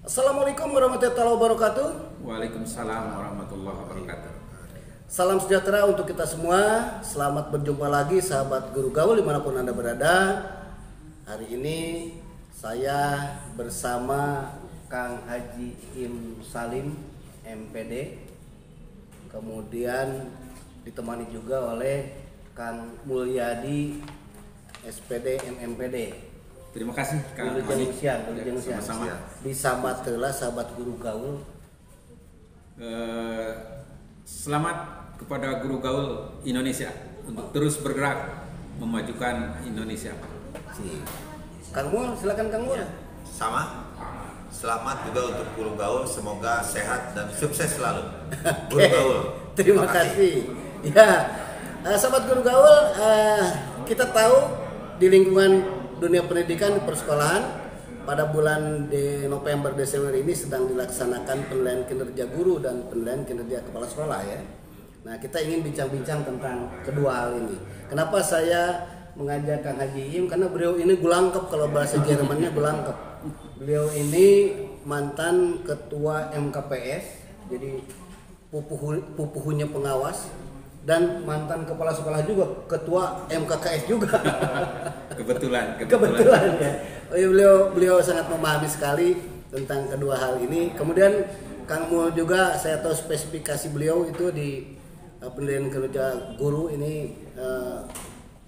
Assalamualaikum warahmatullahi wabarakatuh. Waalaikumsalam warahmatullahi wabarakatuh. Salam sejahtera untuk kita semua. Selamat berjumpa lagi sahabat Guru Gaul dimanapun Anda berada. Hari ini saya bersama Kang Haji Im Salim MPD, kemudian ditemani juga oleh Kang Mulyadi SPD MMPD. Terima kasih Kang Wilujeng Haji. siang. Sama-sama. Disambat heula sahabat Guru Gaul. Selamat kepada Guru Gaul Indonesia untuk terus bergerak memajukan Indonesia. Kang Mul, silakan Kang Mul. Sama. Selamat juga untuk Guru Gaul, semoga sehat dan sukses selalu. Guru Gaul. Terima kasih. Ya, sahabat Guru Gaul, kita tahu di lingkungan dunia pendidikan di persekolahan pada bulan di November Desember ini sedang dilaksanakan penilaian kinerja guru dan penilaian kinerja kepala sekolah ya. Nah, kita ingin bincang-bincang tentang kedua hal ini. Kenapa saya mengajak Kang Haji Im? Karena beliau ini gulangkep, kalau bahasa Jermannya gulangkep. Beliau ini mantan ketua MKPS, jadi pupuhunya pengawas, dan mantan kepala sekolah juga, ketua MKKS juga. Kebetulan Ya. Beliau sangat memahami sekali tentang kedua hal ini. Kemudian Kang Mul juga, saya tahu spesifikasi beliau itu di pendidikan kinerja guru ini,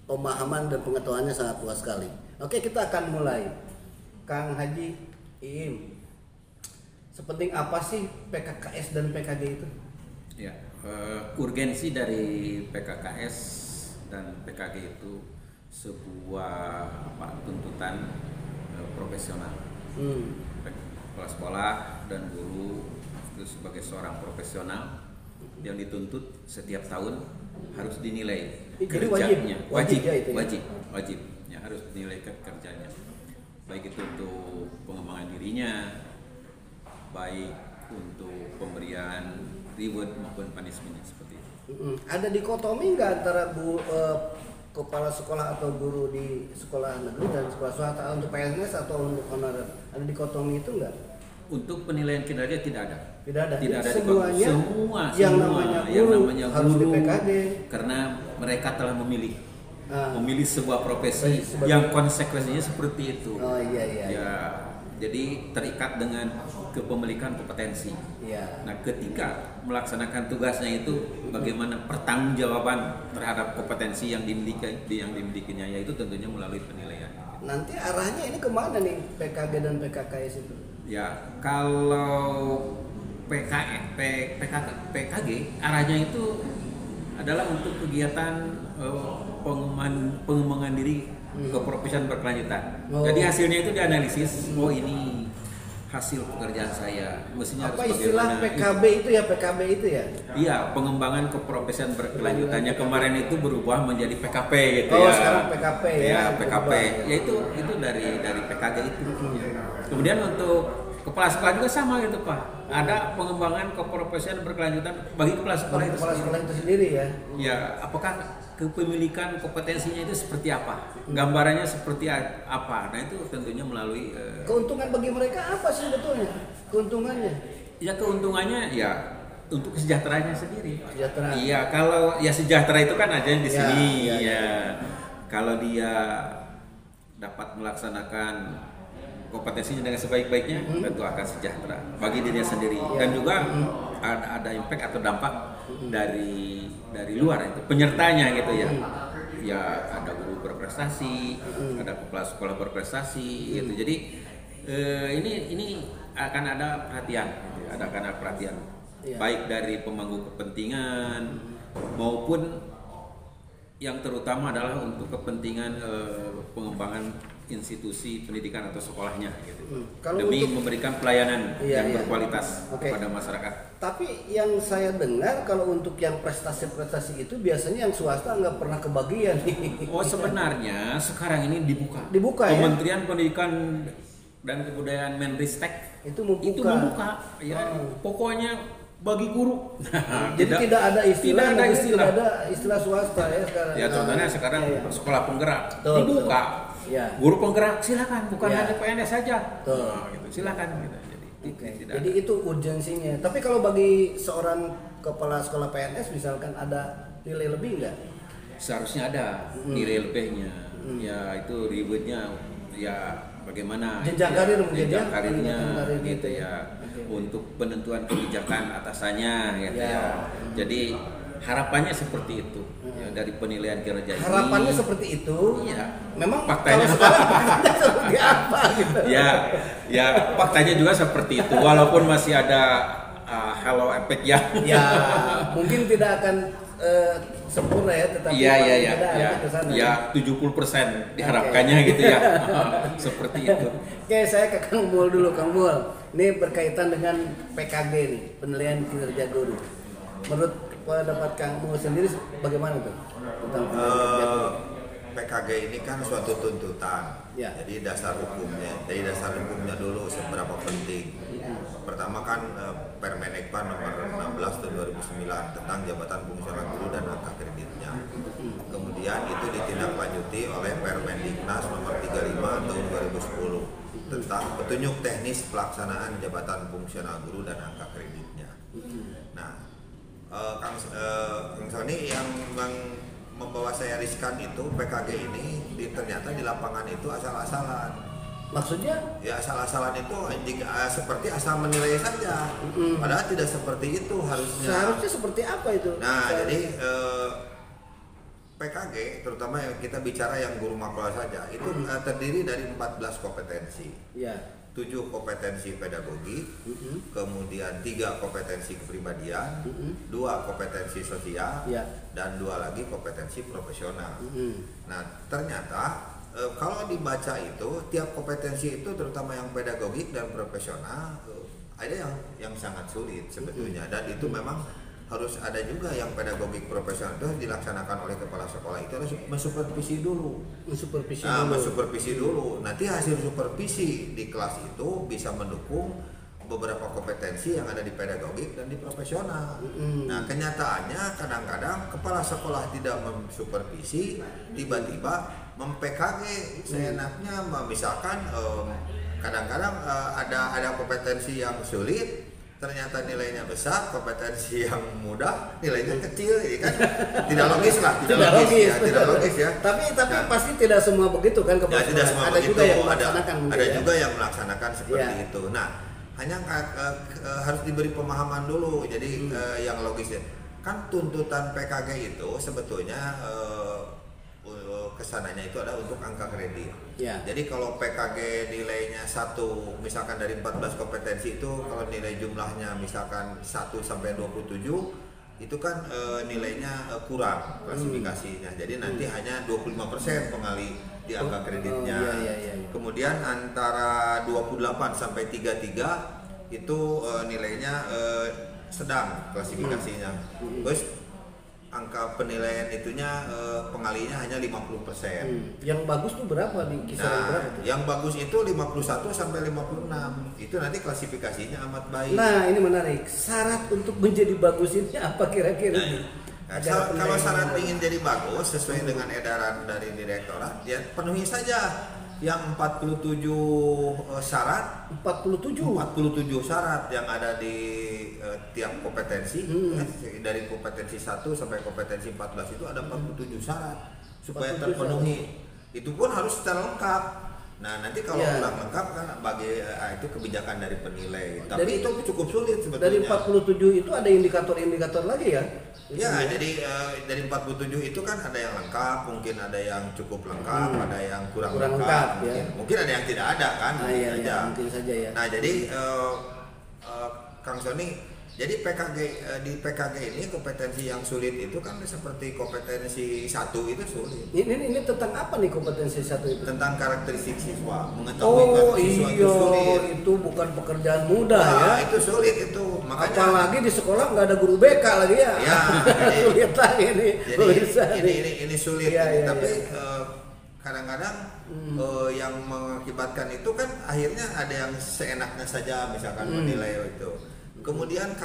pemahaman dan pengetahuannya sangat luas sekali. Oke, kita akan mulai. Kang Haji Im, sepenting apa sih PKKS dan PKG itu? Ya, urgensi dari PKKS dan PKG itu sebuah tuntutan profesional. Kepala sekolah dan guru itu sebagai seorang profesional yang dituntut setiap tahun harus dinilai kerjanya. Wajib ya, harus dinilai kerjanya, baik itu untuk pengembangan dirinya, baik untuk pemberian reward maupun punishment seperti itu. Ada dikotomi nggak antara kepala sekolah atau guru di sekolah negeri dan sekolah swasta untuk PNS atau untuk honorer? Ada dikotomi itu nggak? Untuk penilaian kinerja tidak ada. Tidak ada. Semuanya yang namanya guru harus di PKD karena mereka telah memilih sebuah profesi yang konsekuensinya seperti itu. Oh iya. Ya, jadi terikat dengan kepemilikan kompetensi. Ya. Nah, ketika melaksanakan tugasnya itu bagaimana pertanggungjawaban terhadap kompetensi yang dimilikinya, yaitu tentunya melalui penilaian. Nanti arahnya ini kemana nih PKG dan PKKS itu? Ya, kalau PKG arahnya itu adalah untuk kegiatan pengembangan diri keprofesian berkelanjutan. Jadi hasilnya itu dianalisis. Oh, ini hasil pekerjaan saya. Mestinya apa harus istilah PKB itu ya? PKB itu ya? Iya, pengembangan keprofesian berkelanjutannya. Kemarin itu berubah menjadi PKP gitu ya. Oh, sekarang PKP ya. Ya, PKP. Ya itu dari PKG itu. Kemudian untuk kepala sekolah juga sama gitu Pak. Ada pengembangan keprofesian berkelanjutan bagi kepala sekolah itu sendiri ya. Ya, apakah kepemilikan kompetensinya itu seperti apa? Gambarannya seperti apa? Nah, itu tentunya melalui keuntungan bagi mereka apa sih sebetulnya? Keuntungannya? Ya, keuntungannya ya untuk kesejahteraannya sendiri. Sejahtera. Iya, kalau ya sejahtera itu kan aja di sini ya. Kalau dia dapat melaksanakan kompetensinya dengan sebaik-baiknya, tentu akan sejahtera bagi dirinya sendiri dan juga ada impact atau dampak dari luar itu penyertanya gitu ya. Ya, ada guru berprestasi, ada kepala sekolah berprestasi gitu. Jadi ini akan ada perhatian, gitu. Akan ada perhatian baik dari pemangku kepentingan maupun yang terutama adalah untuk kepentingan pengembangan institusi pendidikan atau sekolahnya gitu. Demi memberikan pelayanan yang berkualitas kepada masyarakat. Tapi yang saya dengar kalau untuk yang prestasi-prestasi itu biasanya yang swasta nggak pernah kebagian. Oh, sebenarnya sekarang ini dibuka ya? Kementerian Pendidikan dan Kebudayaan Menristek itu membuka. Ya, pokoknya bagi guru. Jadi tidak ada istilah swasta ya sekarang. Ya, contohnya sekarang sekolah penggerak dibuka. Ya. Guru penggerak silakan, bukan ya. hanya PNS saja. Nah, gitu. Silakan gitu. Jadi Oke. Tidak Jadi ada. itu urgensinya. Tapi kalau bagi seorang kepala sekolah PNS misalkan ada nilai lebih nggak? Seharusnya ada nilai lebihnya. Ya itu ribetnya ya bagaimana Jenjang ya, karir mungkin ya? jenjang karirnya Jenjang karir gitu gitu. ya. Oke. Untuk penentuan kebijakan atasannya gitu Ya. ya. Jadi harapannya seperti itu ya, dari penilaian kinerja ini. Harapannya seperti itu. Iya. Memang Faktanya. kalau sekarang faktanya seperti apa gitu? Ya faktanya juga seperti itu. Walaupun masih ada halo efek ya. Ya, mungkin tidak akan sempurna ya, tetapi Iya paling tidak ya. ke sana. Ya 70% diharapkannya gitu ya. Seperti itu. Oke, saya ke Kang Mul dulu, Kang Mul. Ini berkaitan dengan PKG nih, penilaian kinerja guru. Menurut pendapat Kang Mul sendiri bagaimana tuh tentang penilaian kinerja guru? PKG ini kan suatu tuntutan. Ya. Jadi dasar hukumnya. Dari dasar hukumnya dulu seberapa penting. Pertama kan Permenekpan nomor 16 tahun 2009 tentang jabatan fungsional guru dan angka kreditnya. Kemudian itu ditindaklanjuti oleh Permendiknas nomor 35 tahun 2010 tentang petunjuk teknis pelaksanaan jabatan fungsional guru dan angka kreditnya. Nah, Kang Sony yang membawa saya riskan itu PKG ini ternyata di lapangan itu asal-asalan. Maksudnya? Ya asal-asalan itu seperti asal menilai saja. Padahal tidak seperti itu harusnya. Seharusnya seperti apa itu? Nah, Seharusnya. jadi PKG terutama yang kita bicara yang guru makro saja itu terdiri dari 14 kompetensi. Ya. 7 kompetensi pedagogi, kemudian 3 kompetensi kepribadian, 2 kompetensi sosial, Ya. dan 2 lagi kompetensi profesional. Nah, ternyata kalau dibaca itu tiap kompetensi itu terutama yang pedagogik dan profesional ada yang sangat sulit sebetulnya, dan itu memang harus ada juga yang pedagogik profesional itu harus dilaksanakan oleh kepala sekolah, itu harus mensupervisi dulu. Mensupervisi dulu. Nanti hasil supervisi di kelas itu bisa mendukung beberapa kompetensi yang ada di pedagogik dan di profesional. Nah, kenyataannya kadang-kadang kepala sekolah tidak mensupervisi, tiba-tiba mem-PKG seenaknya. Misalkan kadang-kadang ada kompetensi yang sulit, ternyata nilainya besar, kompetensi yang mudah nilainya kecil, ya kan? Tidak logis lah, tidak logis ya. Tapi pasti tidak semua begitu kan, Ya, tidak semua ada begitu. juga yang melaksanakan ada juga yang melaksanakan seperti Ya. itu. Nah, hanya harus diberi pemahaman dulu. Jadi yang logisnya kan tuntutan PKG itu sebetulnya kesananya itu adalah untuk angka kredit. Ya. Jadi kalau PKG nilainya 1, misalkan dari 14 kompetensi itu kalau nilai jumlahnya misalkan 1 sampai 27 itu kan nilainya kurang klasifikasinya. Jadi nanti hanya 25% pengali di angka kreditnya. Iya. Kemudian antara 28 sampai 33 itu nilainya sedang klasifikasinya. Terus angka penilaian itunya pengalinya hanya 50%. Yang bagus tuh berapa nih? Kisaran berapa tuh? Yang bagus itu 51 sampai 56. Itu nanti klasifikasinya amat baik. Nah, ini menarik. Syarat untuk menjadi bagus ini apa kira-kira? Kalau syarat ingin jadi bagus sesuai dengan edaran dari direktorat, ya penuhi saja yang 47 syarat. 47 syarat yang ada di tiap kompetensi. Dari kompetensi 1 sampai kompetensi 14 itu ada 47 syarat supaya 47 terpenuhi. Itu pun harus secara lengkap. Nah, nanti kalau Ya. kurang lengkap kan bagi itu kebijakan dari penilai. Tapi Dari- itu cukup sulit sebetulnya. Dari 47 itu ada indikator-indikator lagi ya? Ya, jadi dari 47 itu kan ada yang lengkap, mungkin ada yang cukup lengkap, ada yang kurang lengkap, ya. mungkin ada yang tidak ada kan, Iya, aja. mungkin saja ya. Nah, jadi Kang Sony, jadi di PKG ini kompetensi yang sulit itu kan seperti kompetensi 1 itu sulit. Ini tentang apa nih kompetensi 1 itu? Tentang karakteristik siswa, mengetahui Oh siswa iya, itu sulit. itu bukan pekerjaan mudah ya. Nah, itu sulit itu. Makanya Apalagi di sekolah nggak ada guru BK lagi ya. Ya, jadi- sulit lagi ini. ini sulit. Iya, Tapi iya. kadang-kadang yang mengakibatkan itu kan akhirnya ada yang seenaknya saja misalkan menilai itu. Kemudian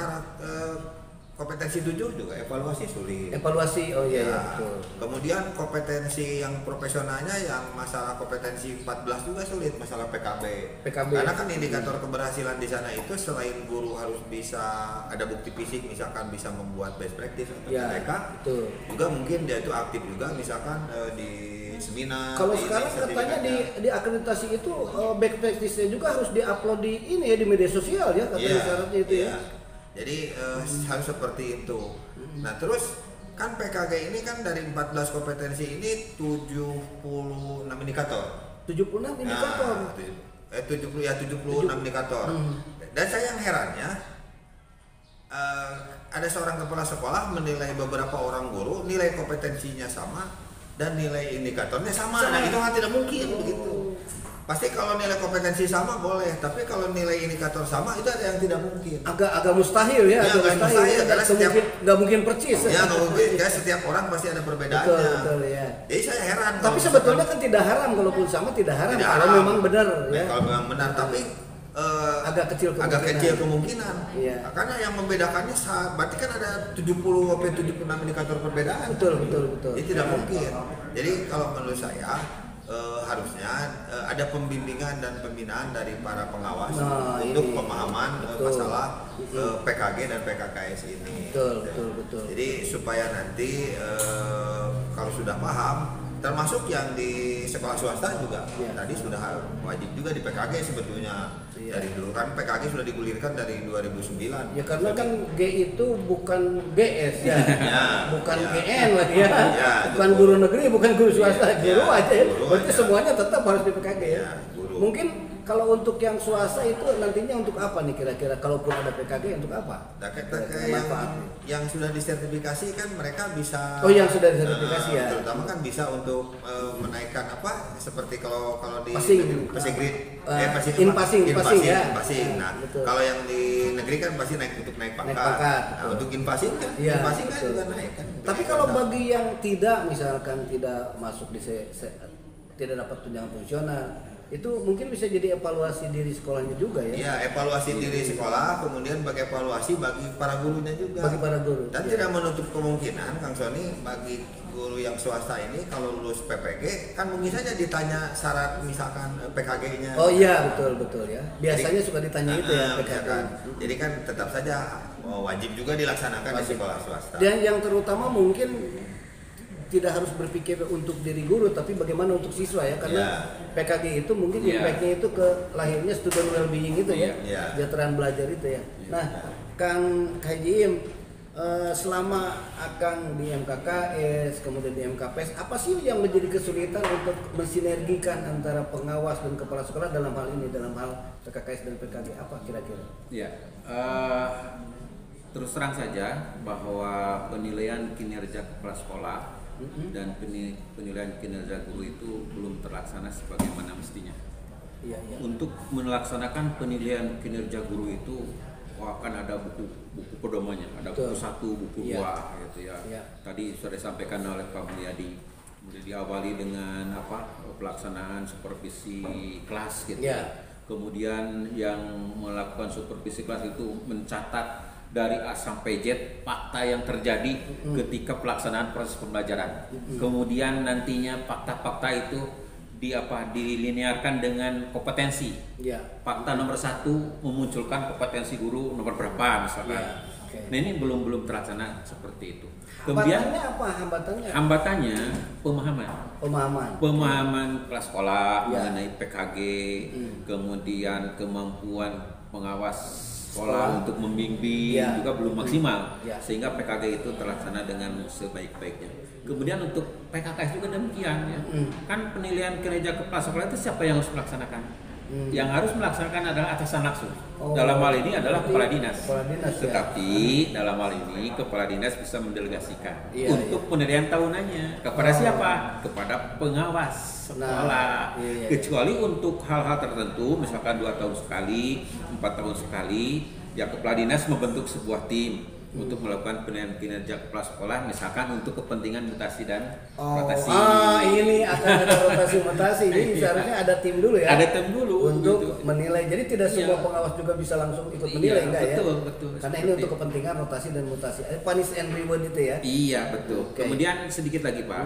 kompetensi 7 juga evaluasi sulit. Evaluasi, oh iya, ya, betul. Kemudian kompetensi yang profesionalnya yang masalah kompetensi 14 juga sulit, masalah PKB. Karena kan indikator keberhasilan di sana itu selain guru harus bisa ada bukti fisik, misalkan bisa membuat best practice atau mereka, juga mungkin dia itu aktif juga, misalkan di seminar. Kalau sekarang katanya di akreditasi itu best practice-nya juga harus diupload di ini ya, di media sosial ya, katanya syaratnya itu ya. Jadi harus seperti itu. Nah terus kan PKG ini kan dari 14 kompetensi ini 76 indikator. 76 indikator. 76 indikator. Dan saya yang herannya ada seorang kepala sekolah menilai beberapa orang guru, nilai kompetensinya sama dan nilai indikatornya sama. Nah itu kan tidak mungkin begitu. Pasti kalau nilai kompetensi sama boleh, tapi kalau nilai indikator sama itu ada yang tidak mungkin. Agak mustahil ya, agak mustahil karena nggak mungkin percis. Ya nggak mungkin, ya setiap orang pasti ada perbedaannya. Betul, ya. Jadi saya heran. Tapi sebetulnya kan tidak haram, kalaupun sama tidak haram. Kalau memang benar, ya. Kalau memang benar, tapi agak kecil kemungkinan. Iya. Karena yang membedakannya berarti kan ada 70-76 indikator perbedaan. Betul. Jadi tidak mungkin. Jadi kalau menurut saya harusnya ada pembimbingan dan pembinaan dari para pengawas untuk pemahaman masalah PKG dan PKKS ini. Betul. Jadi supaya nanti kalau sudah paham, termasuk yang di sekolah swasta juga tadi sudah wajib juga di PKG sebetulnya. Dari dulu kan PKG sudah digulirkan dari 2009. Ya karena kan G itu bukan GS ya, bukan GN lah ya, bukan guru negeri, bukan guru swasta, guru aja ya. Berarti semuanya tetap harus di PKG ya. Mungkin kalau untuk yang swasta itu nantinya untuk apa nih kira-kira, kalaupun ada PKG untuk apa? Yang sudah disertifikasi kan mereka bisa. Oh yang sudah disertifikasi ya. Terutama kan bisa untuk menaikkan apa? Seperti kalau di passing ya. Nah kalau yang di negeri kan pasti untuk naik pangkat. Nah, untuk passing kan juga naik kan. Tapi kalau bagi yang tidak, misalkan tidak masuk di tidak dapat tunjangan fungsional, itu mungkin bisa jadi evaluasi diri sekolahnya juga ya? Iya, evaluasi diri sekolah, kemudian bagi evaluasi bagi para gurunya juga. Bagi para guru. Dan tidak menutup kemungkinan, Kang Sony, bagi guru yang swasta ini kalau lulus PPG kan mungkin saja ditanya syarat misalkan PKG-nya. Oh iya, betul ya. Biasanya suka ditanya itu ya PKG. Jadi kan tetap saja wajib juga dilaksanakan di sekolah swasta. Dan yang terutama mungkin tidak harus berpikir untuk diri guru, tapi bagaimana untuk siswa ya, karena PKG itu mungkin impact-nya itu ke lahirnya student well-being itu ya, kesejahteraan belajar itu ya. Nah, Kang Haji, selama Akang di MKKS, kemudian di MKPS, apa sih yang menjadi kesulitan untuk mensinergikan antara pengawas dan kepala sekolah dalam hal ini, dalam hal PKKS dan PKG, apa kira-kira? Ya, terus terang saja bahwa penilaian kinerja kepala sekolah dan penilaian kinerja guru itu belum terlaksana sebagaimana mestinya. Untuk melaksanakan penilaian kinerja guru itu akan ada buku pedomannya, ada buku 1, buku 2 gitu ya. Tadi sudah disampaikan oleh Pak Mulyadi, kemudian diawali dengan pelaksanaan supervisi kelas gitu. Kemudian yang melakukan supervisi kelas itu mencatat dari A sampai Z fakta yang terjadi ketika pelaksanaan proses pembelajaran. Kemudian nantinya fakta-fakta itu dilinearkan dengan kompetensi. Fakta nomor 1 memunculkan kompetensi guru nomor berapa misalkan. Nah ini belum terlaksana seperti itu. Kemudian hambatannya pemahaman kelas sekolah mengenai PKG, kemudian kemampuan pengawas sekolah untuk membimbing juga belum maksimal, sehingga PKG itu terlaksana dengan sebaik-baiknya. Kemudian untuk PKKS juga demikian ya. Kan penilaian kinerja kepala sekolah itu siapa yang harus melaksanakan? Yang harus melaksanakan adalah atasan langsung. Dalam hal ini adalah kepala dinas. Tetapi dalam hal ini kepala dinas bisa mendelegasikan untuk penilaian tahunannya kepada siapa? Kepada pengawas sekolah. Kecuali untuk hal-hal tertentu, misalkan 2 tahun sekali, 4 tahun sekali, ya kepala dinas membentuk sebuah tim untuk melakukan penilaian kinerja kepala sekolah, misalkan untuk kepentingan mutasi dan Oh, rotasi. ini akan ada rotasi-mutasi. Ini seharusnya ada tim dulu ya. Ada tim dulu untuk gitu. menilai. Jadi tidak semua pengawas juga bisa langsung ikut menilai, enggak ya? Betul. Karena ini untuk kepentingan rotasi dan mutasi. Punish and reward itu ya. Iya, betul. Oke. Kemudian sedikit lagi, Pak.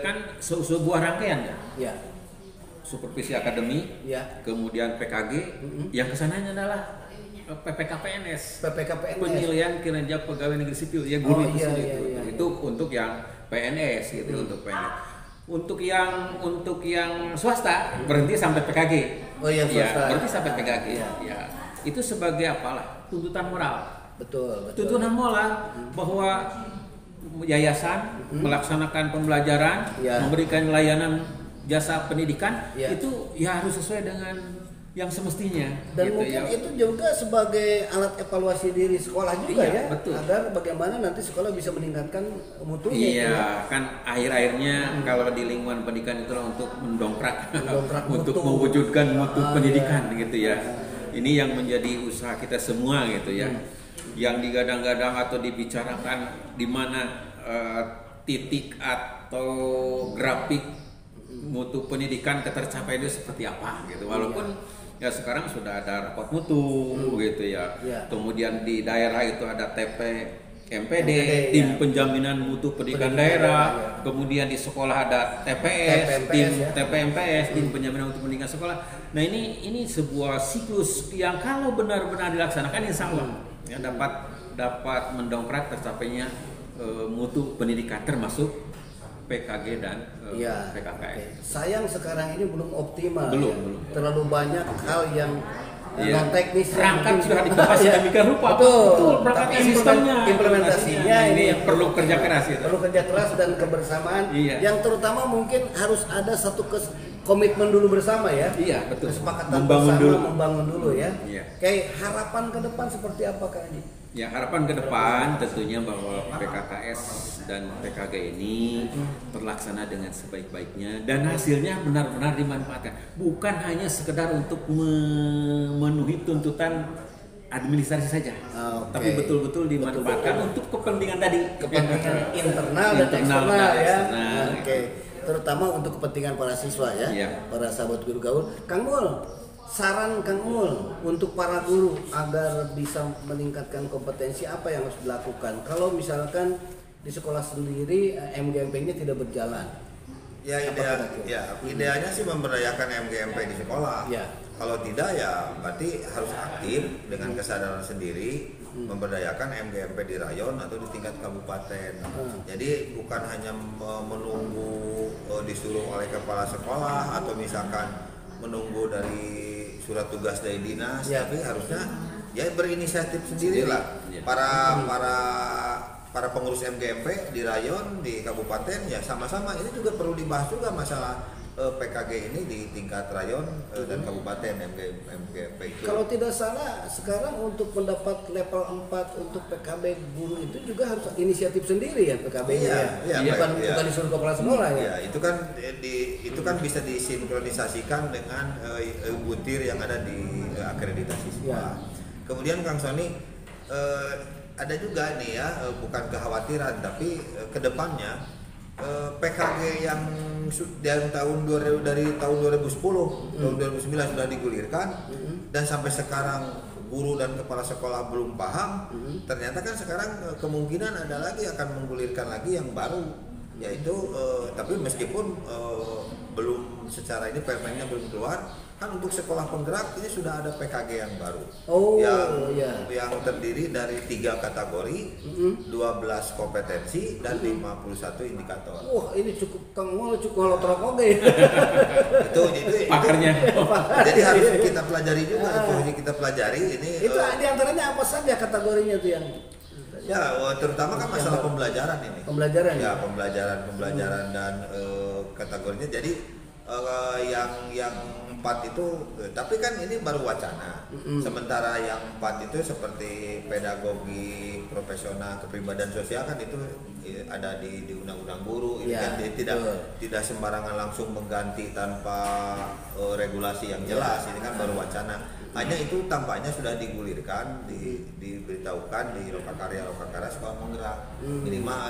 Kan sebuah rangkaian ya. Ya. Supervisi akademi, Ya. kemudian PKG, yang kesananya adalah PPKPNS. PPKPNS. Penilaian kinerja pegawai negeri sipil, ya guru Oh, itu iya, sendiri iya, itu. iya. Itu untuk yang PNS gitu, untuk PNS. Untuk yang swasta berhenti sampai PKG. Oh, yang Ya, swasta. berhenti sampai PKG. Iya. Ya. Itu sebagai apalah? Tuntutan moral. Betul. Tuntutan moral bahwa yayasan melaksanakan pembelajaran, Ya. memberikan layanan jasa pendidikan, Ya. itu ya harus sesuai dengan yang semestinya. Dan gitu mungkin ya. itu juga sebagai alat evaluasi diri sekolah juga Iya, ya, betul. agar bagaimana nanti sekolah bisa meningkatkan mutunya. Iya, itu ya. kan akhir-akhirnya kalau di lingkungan pendidikan itu untuk mendongkrak, untuk mutu. mewujudkan mutu pendidikan iya. gitu ya. Ini yang menjadi usaha kita semua gitu ya. Yang digadang-gadang atau dibicarakan di mana titik atau grafik mutu pendidikan ketercapaian itu seperti apa gitu. Walaupun ya sekarang sudah ada raport mutu gitu ya. Iya. Kemudian di daerah itu ada MPD, ya. tim penjaminan mutu pendidikan daerah. Kemudian di sekolah ada TPS, tim ya. TPMPS, tim penjaminan mutu pendidikan sekolah. Nah ini sebuah siklus yang kalau benar-benar dilaksanakan insya Allah ya dapat mendongkrak tercapainya mutu pendidikan termasuk PKG dan Iya. PKKS. Oke. Sayang sekarang ini belum optimal. Belum, ya. belum. Terlalu banyak hal yang Iya. non teknis. Perangkat sudah dibahas Iya. sedemikian rupa. Betul. Perangkat Tapi sistemnya, implementasinya ini yang perlu kerja keras itu. Perlu kerja keras dan kebersamaan. Iya. Yang terutama mungkin harus ada satu komitmen dulu bersama ya. Iya, betul. Kesepakatan Membangun bersama, dulu. membangun dulu ya. Iya. Kayak harapan ke depan seperti apa Kak Adi? Ya harapan ke depan tentunya bahwa PKKS dan PKG ini terlaksana dengan sebaik-baiknya dan hasilnya benar-benar dimanfaatkan. Bukan hanya sekedar untuk memenuhi tuntutan administrasi saja, Oke. tapi betul-betul dimanfaatkan untuk kepentingan tadi. Kepentingan internal dan Internal eksternal dan ya. eksternal, Oke. Terutama untuk kepentingan para siswa ya. Iya. Para sahabat guru gaul. Kang Mul, saran Kang Mul untuk para guru agar bisa meningkatkan kompetensi apa yang harus dilakukan? Kalau misalkan di sekolah sendiri MGMP-nya tidak berjalan. Ya, idealnya sih memberdayakan MGMP di sekolah. Ya. Kalau tidak ya berarti harus aktif dengan kesadaran sendiri memberdayakan MGMP di rayon atau di tingkat kabupaten. Jadi bukan hanya menunggu disuruh oleh kepala sekolah atau misalkan menunggu dari surat tugas dari dinas, Ya. tapi harusnya ya berinisiatif sendirilah. Ya. Para pengurus MGMP di rayon, di kabupaten ya sama-sama ini juga perlu dibahas juga masalah PKG ini di tingkat rayon dan kabupaten MGMP itu. Kalau tidak salah sekarang untuk mendapat level 4 untuk PKB guru itu juga harus inisiatif sendiri ya PKB-nya. Iya, Bukan disuruh kepala sekolah ya. Ya, itu kan bisa disinkronisasikan dengan butir yang ada di akreditasi sekolah. Kemudian Kang Sony ada juga nih ya, bukan kekhawatiran tapi kedepannya PKG yang dari tahun 2010, tahun 2009 sudah digulirkan dan sampai sekarang guru dan kepala sekolah belum paham. Ternyata kan sekarang kemungkinan ada lagi akan menggulirkan lagi yang baru, yaitu tapi meskipun belum secara ini permennya belum keluar, kan untuk sekolah penggerak ini sudah ada PKG yang baru. Oh, Yang terdiri dari 3 kategori, 12 kompetensi dan 51 indikator. Wah, ini cukup Kang Mul cukup holotrok oke. Itu Pakarnya. jadi harus kita pelajari juga, itu harus kita pelajari ini. Itu diantaranya apa saja kategorinya tuh yang Ya, terutama kan masalah pembelajaran ini. pembelajaran Ya, pembelajaran dan kategorinya. Jadi yang 4 itu, tapi kan ini baru wacana. Sementara yang 4 itu seperti pedagogi profesional, kepribadian sosial kan itu ada di Undang-Undang Guru. Ini kan tidak sembarangan langsung mengganti tanpa regulasi yang jelas. Ini kan baru wacana. Hanya itu tampaknya sudah digulirkan, diberitahukan di lokakarya sekolah penggerak minimal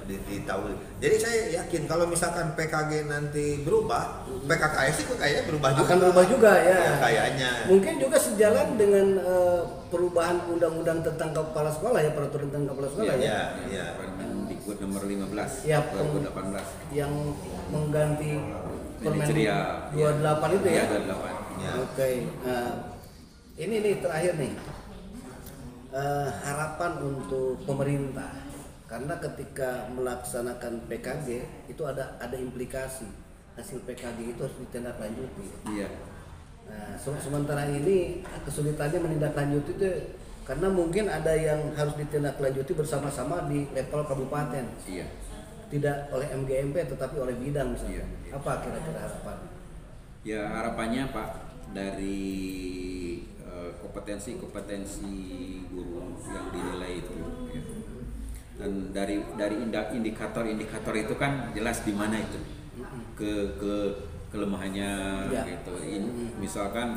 ditahu. Jadi saya yakin kalau misalkan PKG nanti berubah, PKKS itu kayaknya berubah juga. Akan berubah juga ya. Kayaknya. Mungkin juga sejalan dengan perubahan undang-undang tentang kepala sekolah ya, peraturan tentang kepala sekolah ya. Iya. Permendikbud nomor 15 Ya, 2018 yang mengganti Permen Ceria 28 itu ya. 28. Ya. Oke. Nah, ini nih terakhir nih. Harapan untuk pemerintah, karena ketika melaksanakan PKG itu ada implikasi hasil PKG itu harus ditindaklanjuti. Iya. Nah, sementara ini kesulitannya menindaklanjuti itu karena mungkin ada yang harus ditindaklanjuti bersama-sama di level kabupaten. Iya. Tidak oleh MGMP tetapi oleh bidang misalnya. Iya. Apa kira-kira harapan? Ya harapannya Pak dari kompetensi guru yang dinilai itu ya. Dan dari indikator itu kan jelas di mana itu kelemahannya ya. gitu. Misalkan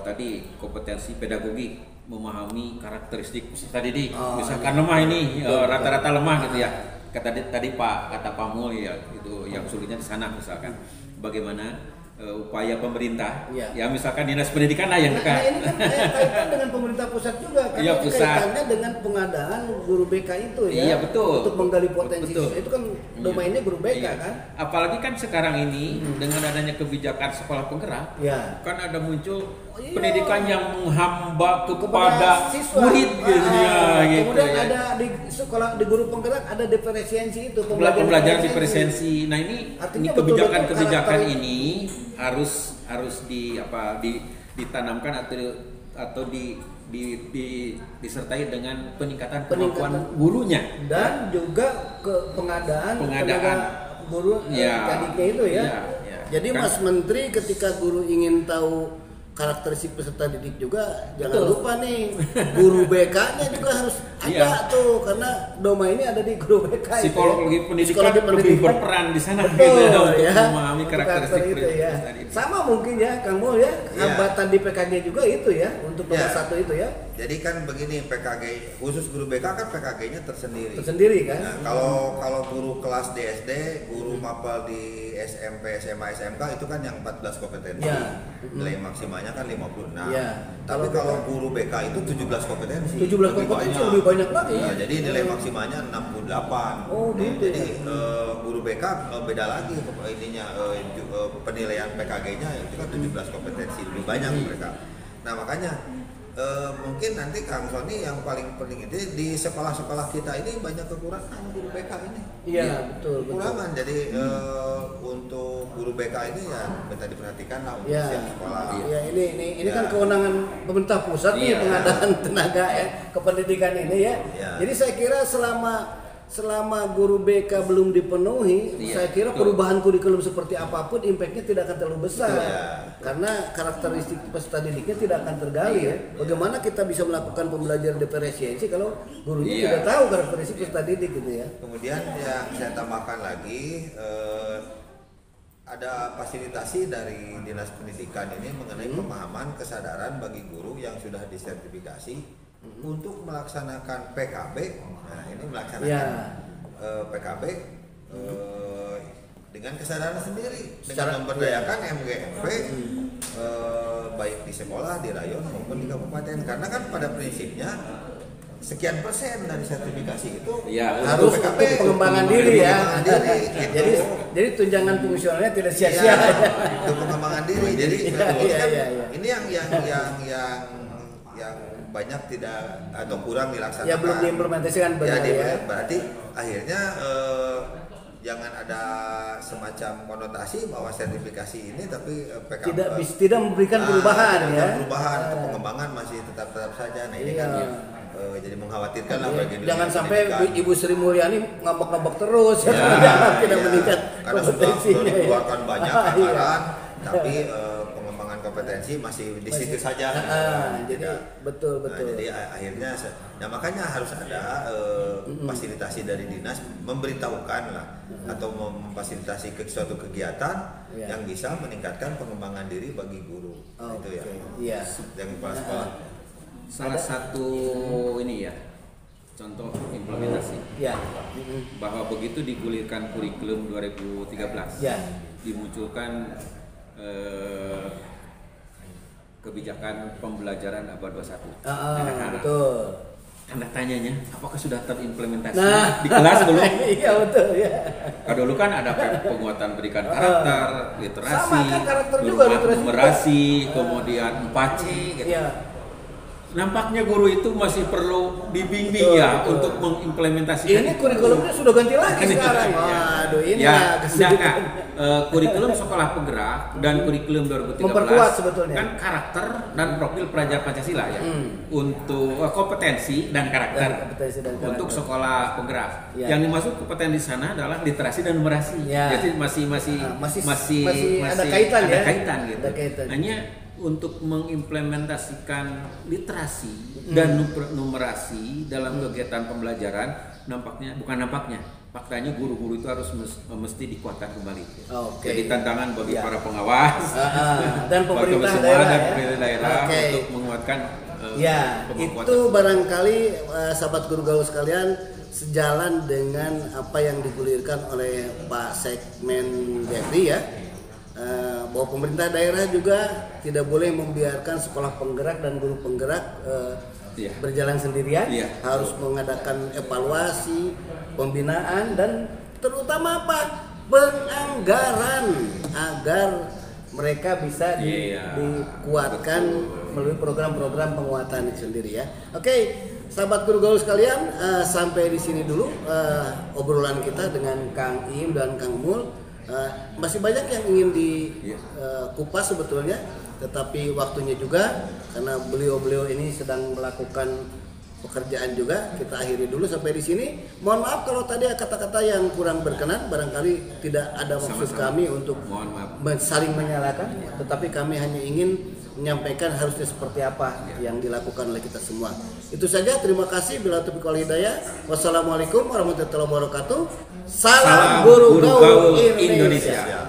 tadi kompetensi pedagogik, memahami karakteristik peserta didik, misalkan lemah ini rata-rata lemah gitu ya. Tadi kata Pak Mul ya, itu yang sulitnya di sana misalkan bagaimana upaya pemerintah ya misalkan dinas pendidikan lah yang Nah ini kan kaitan dengan pemerintah pusat juga karena iya, kaitannya dengan pengadaan guru BK itu ya. Iya betul. Untuk menggali potensi betul. Itu kan domainnya guru BK kan. Apalagi kan sekarang ini dengan adanya kebijakan sekolah penggerak, kan ada muncul pendidikan yang menghamba kepada siswa. murid gitu ya. Kemudian ya. ada di sekolah di guru penggerak ada diferensiasi itu pembelajaran diferensiasi. Nah ini kebijakan ini harus ditanamkan atau disertai dengan peningkatan kemampuan gurunya dan juga pengadaan guru tadinya itu ya. Jadi kan, Mas Menteri ketika guru ingin tahu karakteristik peserta didik juga jangan lupa nih guru BK-nya juga harus ada tuh karena domain ini ada di guru BK. Psikologi pendidikan lebih berperan di sana gitu untuk ya, memahami karakteristik itu ya. Sama mungkin ya Kang Mul ya, hambatan di PKG juga itu ya untuk nomor satu itu ya. Jadi kan begini PKG khusus guru BK kan PKG-nya tersendiri. Tersendiri kan. Nah, kalau guru kelas di SD, guru mapel di SMP, SMA, SMK itu kan yang 14 kompetensi. Nilai maksimalnya kan 56. Tapi kalau guru BK itu 17 kompetensi. 17 kompetensi lebih banyak lagi. Nah, jadi nilai maksimalnya 68. Oh, gitu. Jadi guru BK beda lagi penilaian PKG-nya itu kan 17 kompetensi lebih banyak mereka. Nah, makanya mungkin nanti Kang Sony yang paling penting itu di sekolah-sekolah kita ini banyak kekurangan guru BK ini. Iya, betul. Kekurangan. Jadi untuk guru BK ini ya minta diperhatikan lah untuk setiap sekolah. Iya, ini kan kewenangan pemerintah pusat nih pengadaan tenaga kependidikan ini ya. Jadi saya kira selama guru BK belum dipenuhi, saya kira perubahan kurikulum seperti apapun impactnya tidak akan terlalu besar. Karena karakteristik peserta didiknya tidak akan tergali ya. Bagaimana kita bisa melakukan pembelajaran diferensiasi kalau gurunya tidak tahu karakteristik peserta didik gitu ya. Kemudian yang saya tambahkan lagi ada fasilitasi dari Dinas Pendidikan ini mengenai pemahaman kesadaran bagi guru yang sudah disertifikasi untuk melaksanakan PKB. Nah, ini melaksanakan PKB dengan kesadaran sendiri, dengan memberdayakan MGMP baik di sekolah, di rayon maupun di kabupaten. Karena kan pada prinsipnya sekian persen dari sertifikasi itu harus PKB, untuk pengembangan diri ya. Gitu. Jadi tunjangan fungsionalnya tidak sia-sia. Untuk pengembangan diri. Jadi ini yang banyak tidak atau kurang dilaksanakan. Ya belum diimplementasikan benar ya. Berarti akhirnya jangan ada semacam konotasi bahwa sertifikasi ini tapi PKB tidak memberikan perubahan ya. Perubahan atau pengembangan masih tetap saja. Nah ini kan jadi mengkhawatirkan lah bagi jangan sampai Ibu Sri Mulyani ngambek-ngambek terus tidak meningkat karena sudah dikeluarkan banyak anggaran tapi pengembangan kompetensi masih di situ saja. Jadi betul. Jadi akhirnya, makanya harus ada fasilitasi dari dinas memberitahukan lah atau memfasilitasi ke suatu kegiatan yang bisa meningkatkan pengembangan diri bagi guru. Itu ya. Iya. Yang kepala sekolah. Salah satu ini ya, contoh implementasi. Ya. Bahwa begitu digulirkan kurikulum 2013, dimunculkan kebijakan pembelajaran abad 21. Betul. Tanda tanyanya, apakah sudah terimplementasi di kelas belum? Iya betul ya. Kalau dulu kan ada penguatan pendidikan karakter, literasi, sama kan karakter juga, numerasi, kemudian 4C gitu. Iya. Nampaknya guru itu masih perlu dibimbing untuk mengimplementasikan. Ini kurikulumnya sudah ganti lagi sekarang. Waduh, ini kurikulum sekolah penggerak dan kurikulum 2013 memperkuat sebetulnya kan karakter dan profil pelajar Pancasila ya. Untuk kompetensi dan karakter. Untuk sekolah penggerak. Yang dimaksud kompetensi di sana adalah literasi dan numerasi. Jadi masih ada kaitan ya. Gitu. Hanya untuk mengimplementasikan literasi dan numerasi dalam kegiatan pembelajaran faktanya guru-guru itu harus mesti dikuatkan kembali. Jadi tantangan bagi para pengawas dan pemerintah daerah untuk menguatkan itu barangkali sahabat guru gaul sekalian sejalan dengan apa yang digulirkan oleh Pak Sekmen Jeffrey ya. Bahwa pemerintah daerah juga tidak boleh membiarkan sekolah penggerak dan guru penggerak berjalan sendirian, harus mengadakan evaluasi, pembinaan dan terutama apa? Penganggaran agar mereka bisa dikuatkan melalui program-program penguatan itu sendiri ya. Oke, sahabat guru gaul sekalian, sampai di sini dulu obrolan kita dengan Kang Iim dan Kang Mul. Masih banyak yang ingin dikupas sebetulnya, tetapi waktunya juga karena beliau-beliau ini sedang melakukan pekerjaan juga, kita akhiri dulu sampai di sini. Mohon maaf kalau tadi kata-kata yang kurang berkenan, barangkali tidak ada maksud kami untuk saling menyalahkan, tetapi kami hanya ingin menyampaikan harusnya seperti apa yang dilakukan oleh kita semua. Itu saja, terima kasih. Bila taufiq wal hidayah. Wassalamualaikum warahmatullahi wabarakatuh. Salam Guru Gaul Indonesia.